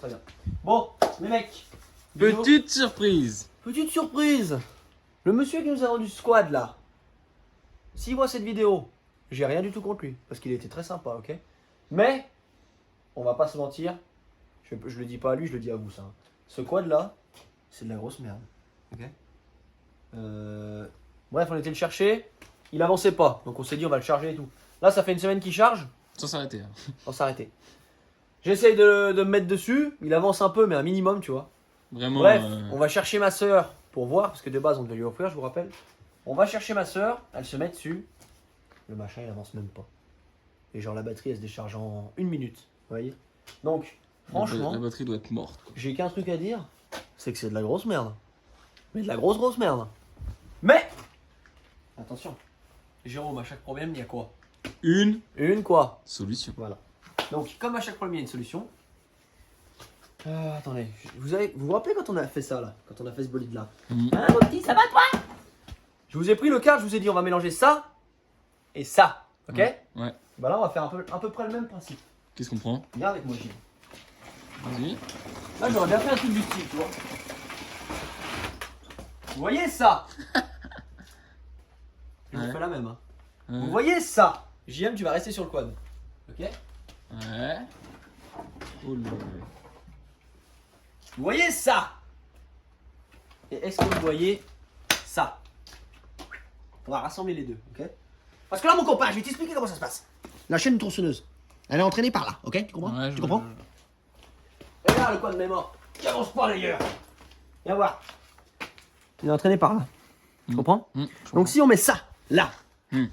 très bien. Bon, les mecs. Petite surprise. Petite surprise. Le monsieur qui nous a rendu squad là, s'il voit cette vidéo, j'ai rien du tout contre lui, parce qu'il était très sympa, ok. Mais, on va pas se mentir, je le dis pas à lui, je le dis à vous ça. Ce quad là, c'est de la grosse merde, ok. Bref, on était le chercher, il avançait pas, donc on s'est dit on va le charger et tout. Là, ça fait une semaine qu'il charge, Sans s'arrêter. sans s'arrêter. J'essaye de me mettre dessus, il avance un peu, mais un minimum, tu vois. Vraiment. Bref, on va chercher ma soeur pour voir, parce que de base on devait lui offrir, je vous rappelle. On va chercher ma soeur, elle se met dessus. Le machin il avance même pas. Et genre la batterie elle se décharge en 1 minute. Vous voyez. Donc, franchement, La batterie doit être morte. Quoi. j'ai qu'un truc à dire, c'est que c'est de la grosse merde. Mais de la grosse merde. Mais attention, Jérôme, à chaque problème, il y a quoi? Une Une quoi? solution. Voilà. Donc, comme à chaque problème, il y a une solution. Attendez, vous vous rappelez quand on a fait ça là? Quand on a fait ce bolide là? Mhm. Hein, mon petit, ça va toi? Je vous ai pris le quart, je vous ai dit on va mélanger ça et ça. Ok? Ouais. Bah là, on va faire à peu près le même principe. Qu'est-ce qu'on prend? Viens avec moi, Gilles. Vas-y. Là, j'aurais bien fait un truc du style, tu vois. Vous voyez ça? Je vous Ouais. fais la même. Hein. Ouais. Vous voyez ça? JM, tu vas rester sur le quad. Ok? Ouais. Oh là là. Vous voyez ça? Et est-ce que vous voyez ça? On va rassembler les deux, ok? Parce que là, mon copain, je vais t'expliquer comment ça se passe. La chaîne tronçonneuse, elle est entraînée par là, ok? Tu comprends? Ouais, Tu je comprends? vois. Regarde le quad de mémoire. Qui avance pas d'ailleurs. Viens voir. Il est entraîné par là. Tu comprends? Donc si on met ça, là,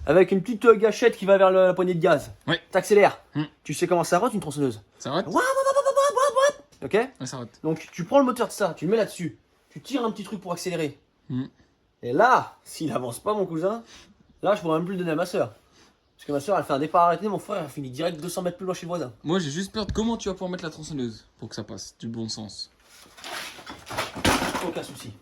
avec une petite gâchette qui va vers la poignée de gaz, Ouais. t'accélères, Mm. tu sais comment ça rote une tronçonneuse? Ça rate? Ok? Ouais, ça rate. Donc tu prends le moteur de ça, tu le mets là-dessus, tu tires un petit truc pour accélérer. Mm. Et là, s'il avance pas mon cousin, là je pourrais même plus le donner à ma soeur. Parce que ma soeur elle fait un départ arrêté, mon frère il finit direct 200 mètres plus loin chez le voisin. Moi, j'ai juste peur de comment tu vas pouvoir mettre la tronçonneuse pour que ça passe du bon sens. Aucun souci.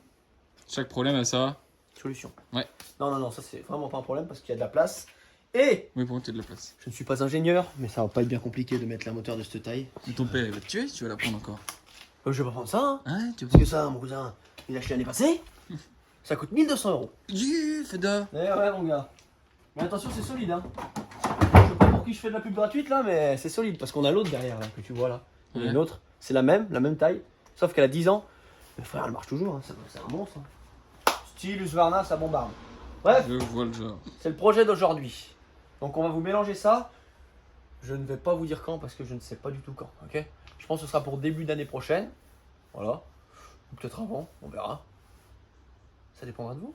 Chaque problème a ça. Solution. Ouais. Non, ça c'est vraiment pas un problème parce qu'il y a de la place. Et Oui, pour mettre de la place. je ne suis pas ingénieur, mais ça va pas être bien compliqué de mettre la moteur de cette taille. Et ton père, il va te tuer si tu vas la prendre encore. Je vais pas prendre ça, hein. Hein, tu Parce que ça, mon cousin, il a acheté l'année passée. Ça coûte 1200 €. Feda. Eh ouais, mon gars. Mais attention, c'est solide, hein. Je sais pas pour qui je fais de la pub gratuite là, mais c'est solide parce qu'on a l'autre derrière là, que tu vois là. On a Ouais. une autre, c'est la même taille, sauf qu'elle a 10 ans. Mais frère, elle marche toujours, hein. C'est un monstre. Hein. Style Husqvarna, ça bombarde. Bref, Je vois le genre. c'est le projet d'aujourd'hui. Donc on va vous mélanger ça. Je ne vais pas vous dire quand parce que je ne sais pas du tout quand, ok? Je pense que ce sera pour début d'année prochaine. Voilà. Ou peut-être avant, on verra. Ça dépendra de vous.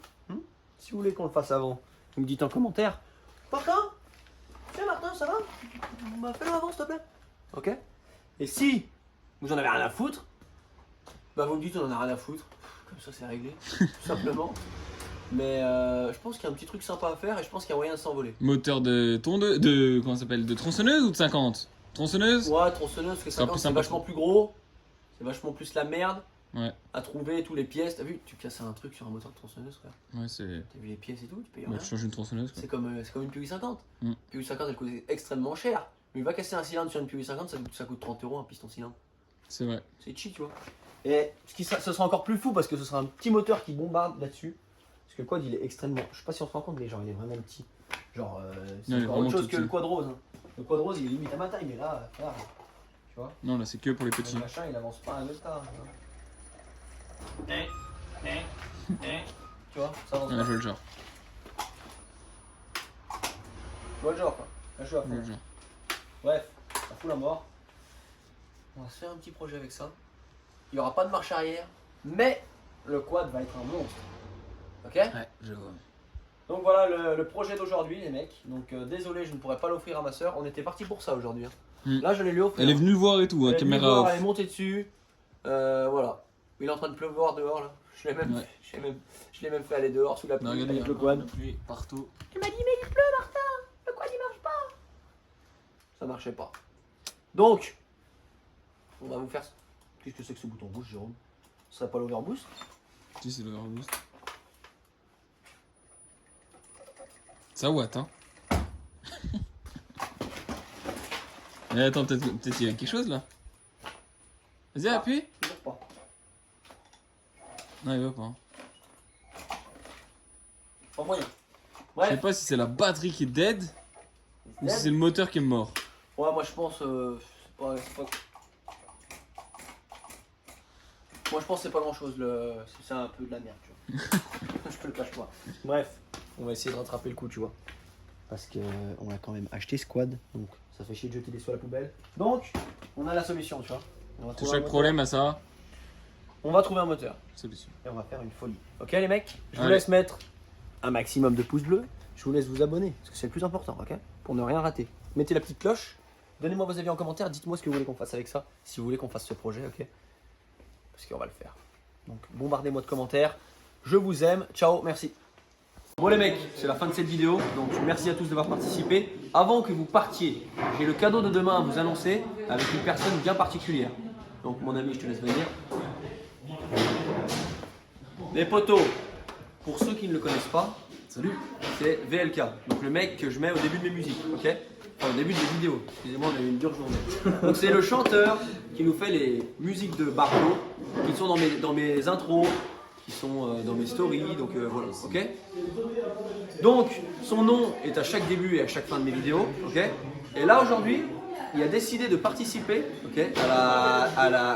Si vous voulez qu'on le fasse avant, vous me dites en commentaire. Martin, tiens Martin, ça va? Fais-le avant s'il te plaît. Ok? Et si vous en avez rien à foutre, bah vous me dites on en a rien à foutre. Comme ça c'est réglé, tout simplement. Mais je pense qu'il y a un petit truc sympa à faire et je pense qu'il y a moyen de s'envoler. Moteur de tondeuse, comment ça s'appelle, de tronçonneuse ou de 50? Tronçonneuse? Ouais, tronçonneuse, parce que sera 50 plus c'est sympa. vachement plus gros. C'est vachement plus la merde Ouais. à trouver, tous les pièces. T'as vu, tu casses un truc sur un moteur de tronçonneuse, frère. Ouais, c'est. T'as vu les pièces et tout, tu payes Bah, rien. tu changes une tronçonneuse quoi. C'est comme une PU 50. Mm. PU 50 elle coûte extrêmement cher. Mais il va casser un cylindre sur une PU 50, ça coûte 30 € un piston cylindre. C'est vrai. C'est cheap, tu vois. Et ce sera encore plus fou parce que ce sera un petit moteur qui bombarde là-dessus. Parce que le quad il est extrêmement. Je sais pas si on se rend compte, mais genre il est vraiment petit. Genre, c'est Non, il est encore vraiment autre chose tout que le petit. quad rose. Hein. Le quad rose il est limite à ma taille, mais là, tu vois. Non, là, c'est que pour les petits. Le machin il avance pas à même temps. Tu vois, ça avance Ouais, pas. je vois le genre. Je vois le genre quoi. Là je suis à Je fond. vois le genre. Bref, ça fout la mort. On va se faire un petit projet avec ça. Il n'y aura pas de marche arrière, mais le quad va être un monstre. Ok? Ouais, je vois. Donc voilà le projet d'aujourd'hui, les mecs. Donc désolé, je ne pourrais pas l'offrir à ma soeur. On était parti pour ça aujourd'hui. Hein. Mm. Là, je l'ai lui offrir. Elle est venue le voir et tout, hein, Elle est venue caméra voir, off. elle est montée dessus. Voilà. Il est en train de pleuvoir dehors là. Je l'ai même, Ouais. je l'ai même fait aller dehors sous la pluie Non, regardez, avec le hein, quad. la pluie partout. Tu m'as dit mais il pleut Martin, le quad il marche pas. Ça marchait pas. Donc, on va vous faire. Qu'est-ce que c'est que ce bouton rouge, Jérôme? Ce serait pas l'overboost? Si, c'est l'overboost. Ça watt, hein. Eh, attends, peut-être qu'il y a quelque chose là. Vas-y, appuie. Toujours pas. Non, il veut pas. Pas moyen. Je sais Bref. pas si c'est la batterie qui est dead ou si c'est le moteur qui est mort. Ouais, moi je pense. Moi je pense que c'est pas grand chose. C'est un peu de la merde, tu vois. Je te le cache pas. Bref, on va essayer de rattraper le coup, tu vois. Parce que on a quand même acheté Squad, donc ça fait chier de jeter des sous à la poubelle. Donc, on a la solution, tu vois. On va C'est trouver un chaque moteur. problème à ça. On va trouver un moteur. Solution. Et on va faire une folie. Ok les mecs, je vous Allez. laisse mettre un maximum de pouces bleus. Je vous laisse vous abonner, parce que c'est le plus important, ok? Pour ne rien rater. Mettez la petite cloche. Donnez-moi vos avis en commentaire. Dites-moi ce que vous voulez qu'on fasse avec ça. Si vous voulez qu'on fasse ce projet, ok? Parce qu'on va le faire. Donc bombardez-moi de commentaires. Je vous aime. Ciao, merci. Bon les mecs, c'est la fin de cette vidéo. Donc merci à tous d'avoir participé. Avant que vous partiez, j'ai le cadeau de demain à vous annoncer avec une personne bien particulière. Donc mon ami, je te laisse venir. Les potos, pour ceux qui ne le connaissent pas, salut, c'est VLK, donc le mec que je mets au début de mes musiques, ok? Enfin, au début de mes vidéos, excusez-moi, on a eu une dure journée. Donc c'est le chanteur qui nous fait les musiques de Bardo, qui sont dans mes intros, qui sont dans mes stories, donc voilà, ok? Donc son nom est à chaque début et à chaque fin de mes vidéos, ok? Et là aujourd'hui, il a décidé de participer, ok,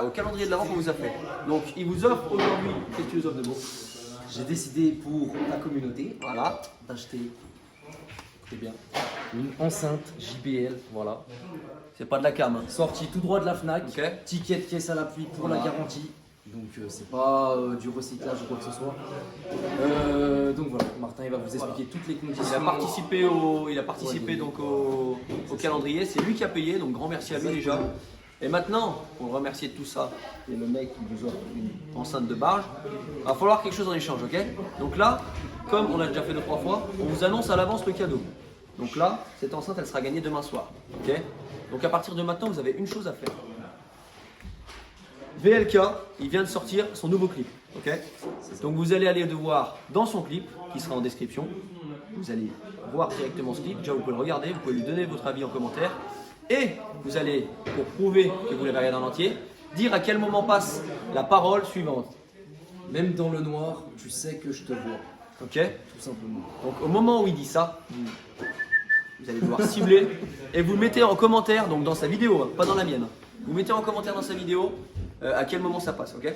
au calendrier de l'avant qu'on vous a fait. Donc il vous offre aujourd'hui, qu'est-ce que tu nous offres de beau? J'ai décidé pour la communauté Voilà, d'acheter bien une enceinte JBL, voilà. c'est pas de la cam, hein. Sortie tout droit de la Fnac, Ok. ticket de caisse à l'appui pour Voilà. la garantie. Donc c'est pas du recyclage ou quoi que ce soit. Donc voilà, Martin il va vous expliquer toutes les conditions. Il a participé donc au calendrier, c'est lui qui a payé, donc grand merci à lui déjà. Et maintenant, pour le remercier de tout ça, et le mec qui vous offre une enceinte de barge, va falloir quelque chose en échange, ok? Donc là, comme on l'a déjà fait 2-3 fois, on vous annonce à l'avance le cadeau. Donc là, cette enceinte, elle sera gagnée demain soir, ok? Donc à partir de maintenant, vous avez une chose à faire. VLK, il vient de sortir son nouveau clip, ok? Donc vous allez aller le voir dans son clip, qui sera en description. Vous allez voir directement ce clip, déjà vous pouvez le regarder, vous pouvez lui donner votre avis en commentaire. Et vous allez, pour prouver que vous l'avez regardé en entier, dire à quel moment passe la parole suivante, Même dans le noir, tu sais que je te vois, ok? tout simplement. Donc au moment où il dit ça, vous allez devoir cibler et vous le mettez en commentaire, donc dans sa vidéo, hein, pas dans la mienne. Vous mettez en commentaire dans sa vidéo à quel moment ça passe, ok?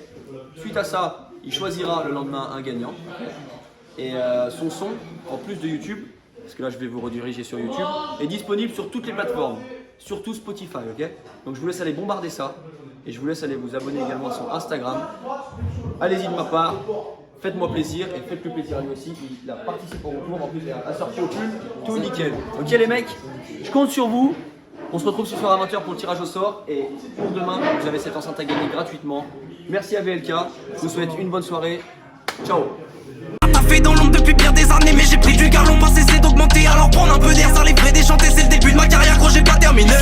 Suite à ça, il choisira le lendemain un gagnant. Et son son, en plus de YouTube, parce que là je vais vous rediriger sur YouTube, est disponible sur toutes les plateformes, surtout Spotify, ok? Donc je vous laisse aller bombarder ça. Et je vous laisse aller vous abonner également à son Instagram. Allez-y de ma part, faites-moi plaisir et faites-le plaisir à lui aussi. Il a participé au concours, en plus il a sorti au pull, tout nickel. Ok les mecs, je compte sur vous. On se retrouve ce soir à 20h pour le tirage au sort. Et pour demain, vous avez cette enceinte à gagner gratuitement. Merci à VLK, je vous souhaite une bonne soirée. Ciao. T'as fait dans l'ombre depuis bien des années, mais j'ai pris du galon, pas cessé d'augmenter. Alors prendre un peu d'air, ça les ferait déchanter. C'est le début de ma carrière, gros, j'ai pas terminé.